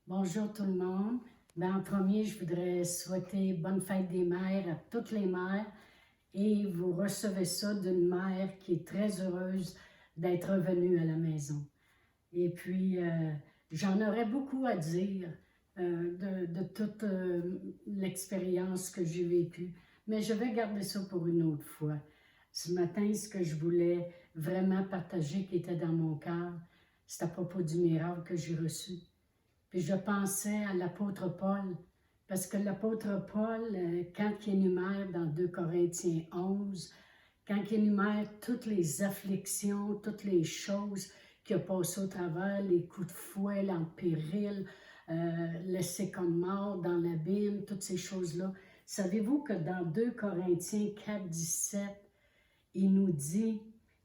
Bonjour tout le monde. En premier, je voudrais souhaiter bonne fête des mères à toutes les mères et vous recevez ça d'une mère qui est très heureuse d'être revenue à la maison. Et puis, j'en aurais beaucoup à dire de toute l'expérience que j'ai vécue, mais je vais garder ça pour une autre fois. Ce matin, ce que je voulais vraiment partager qui était dans mon cœur, c'est à propos du miracle que j'ai reçu. Puis je pensais à l'apôtre Paul, parce que l'apôtre Paul, quand il énumère dans 2 Corinthiens 11, quand il énumère toutes les afflictions, toutes les choses qu'il a passées au travers, les coups de fouet, en péril, laissé comme mort dans l'abîme, toutes ces choses-là, savez-vous que dans 2 Corinthiens 4, 17, il nous dit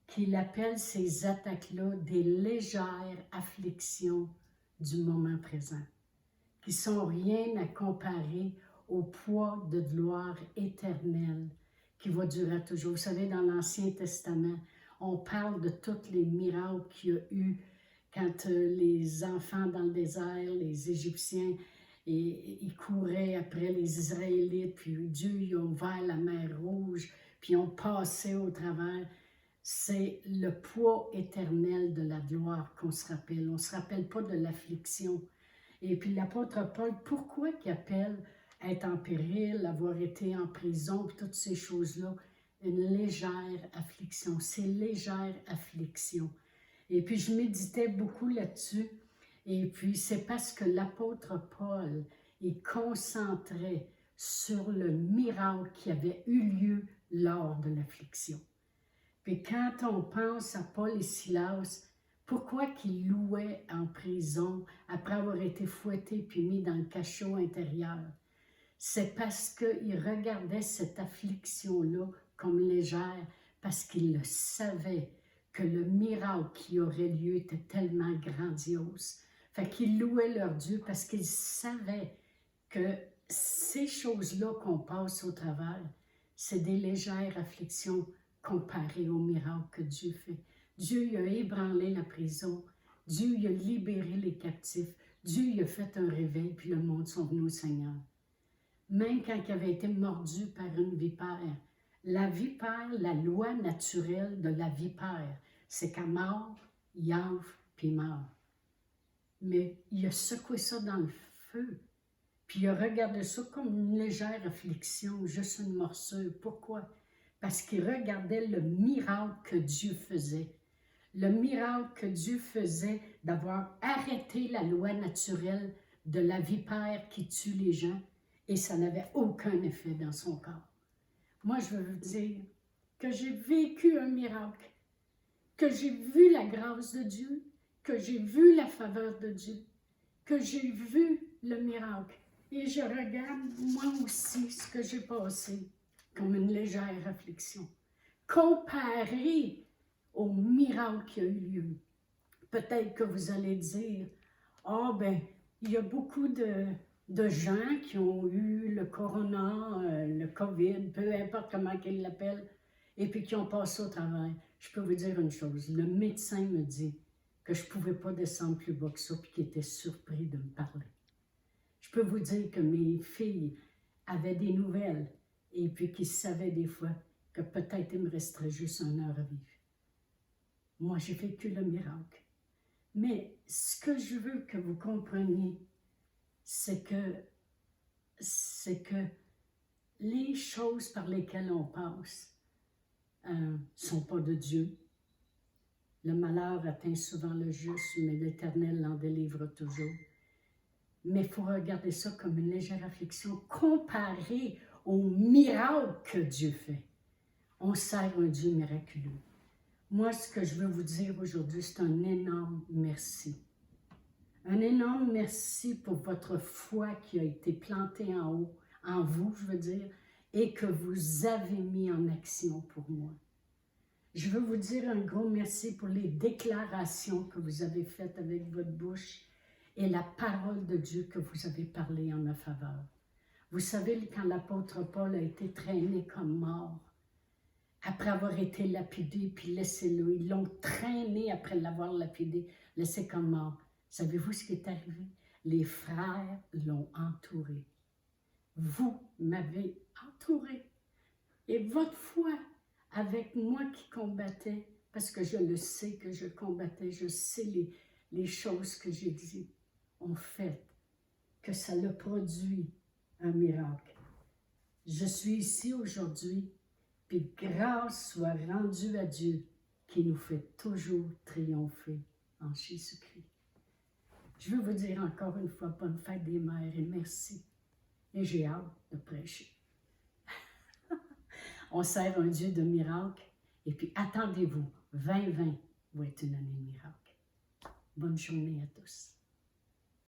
qu'il appelle ces attaques-là des légères afflictions du moment présent, qui sont rien à comparer au poids de gloire éternelle qui va durer toujours. Vous savez, dans l'Ancien Testament, on parle de tous les miracles qu'il y a eu quand les enfants dans le désert, les Égyptiens, ils couraient après les Israélites, puis Dieu il a ouvert la mer Rouge, puis ils ont passé au travers. C'est le poids éternel de la gloire qu'on se rappelle. On ne se rappelle pas de l'affliction. Et puis l'apôtre Paul, pourquoi il appelle être en péril, avoir été en prison, puis toutes ces choses-là, une légère affliction. C'est légère affliction. Et puis je méditais beaucoup là-dessus. Et puis c'est parce que l'apôtre Paul est concentré sur le miracle qui avait eu lieu lors de l'affliction. Puis quand on pense à Paul et Silas, pourquoi qu'ils louaient en prison après avoir été fouettés puis mis dans le cachot intérieur? C'est parce qu'ils regardaient cette affliction-là comme légère, parce qu'ils le savaient que le miracle qui aurait lieu était tellement grandiose. Fait qu'ils louaient leur Dieu parce qu'ils savaient que ces choses-là qu'on passe au travers, c'est des légères afflictions comparées au miracle que Dieu fait. Dieu il a ébranlé la prison, Dieu il a libéré les captifs, Dieu il a fait un réveil, puis le monde sont venus au Seigneur. Même quand il avait été mordu par une vipère, la vipère, la loi naturelle de la vipère, c'est qu'à mort, il enfle puis meurt. Mais il a secoué ça dans le feu. Puis il a regardé ça comme une légère affliction, juste une morsure. Pourquoi? Parce qu'il regardait le miracle que Dieu faisait. Le miracle que Dieu faisait d'avoir arrêté la loi naturelle de la vipère qui tue les gens, et ça n'avait aucun effet dans son corps. Moi, je veux vous dire que j'ai vécu un miracle, que j'ai vu la grâce de Dieu, que j'ai vu la faveur de Dieu, que j'ai vu le miracle. Et je regarde, moi aussi, ce que j'ai passé comme une légère affliction, comparé au miracle qui a eu lieu. Peut-être que vous allez dire, « Ah, ben, il y a beaucoup de gens qui ont eu le corona, le COVID, peu importe comment qu'ils l'appellent, et puis qui ont passé au travers. » Je peux vous dire une chose, le médecin me dit que je ne pouvais pas descendre plus bas que ça, puis qu'il était surpris de me parler. Je peux vous dire que mes filles avaient des nouvelles, et puis qu'ils savaient des fois que peut-être il me resterait juste 1 heure à vivre. Moi, j'ai vécu le miracle. Mais ce que je veux que vous compreniez, c'est que les choses par lesquelles on passe ne sont pas de Dieu. Le malheur atteint souvent le juste, mais l'Éternel l'en délivre toujours. Mais il faut regarder ça comme une légère affliction comparée au miracle que Dieu fait. On sert un Dieu miraculeux. Moi, ce que je veux vous dire aujourd'hui, c'est un énorme merci. Un énorme merci pour votre foi qui a été plantée en haut, en vous, je veux dire, et que vous avez mis en action pour moi. Je veux vous dire un gros merci pour les déclarations que vous avez faites avec votre bouche et la parole de Dieu que vous avez parlé en ma faveur. Vous savez, quand l'apôtre Paul a été traîné comme mort, après avoir été lapidé, puis laissé là, ils l'ont traîné après l'avoir lapidé, laissé comme mort. Savez-vous ce qui est arrivé? Les frères l'ont entouré. Vous m'avez entouré. Et votre foi avec moi qui combattais, parce que je le sais que je combattais, je sais les choses que j'ai dit, ont fait que ça a produit un miracle. Je suis ici aujourd'hui, puis grâce soit rendue à Dieu qui nous fait toujours triompher en Jésus-Christ. Je veux vous dire encore une fois, bonne fête des mères et merci. Et j'ai hâte de prêcher. On sert un Dieu de miracles et puis attendez-vous, 2020 va être une année de miracles. Bonne journée à tous.